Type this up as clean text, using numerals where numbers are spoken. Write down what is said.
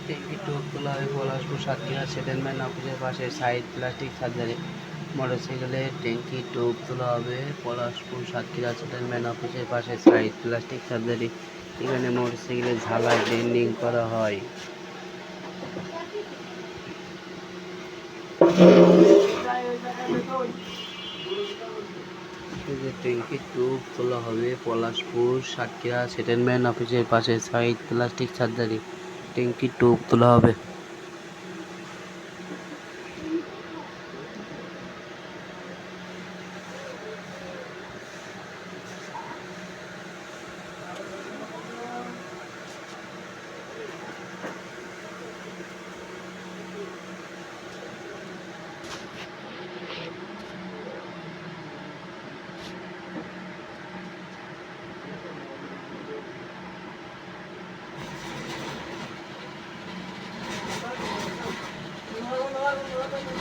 ট্যাঙ্কি টোপ তোলা হবে পলাশপুর সাতক্ষীরা সেটেলমেন্ট অফিসের পাশে সাইড প্লাস্টিক সার্জারি। মোটরসাইকেলের ট্যাঙ্কি টোপ তোলা হবে পলাশপুর সাতক্ষীরা সেটেলমেন্ট অফিসের পাশে সাইড প্লাস্টিক সার্জারি। এখানে মোটরসাইকেলের ঝালাই বেন্ডিং করা হয়। ট্যাঙ্কি টোপ তোলা হবে পলাশপুর সাতক্ষীরা সেটেলমেন্ট অফিসের পাশে সাইড প্লাস্টিক সার্জারি। ট্যাঙ্কি টোপ তোলা হবে।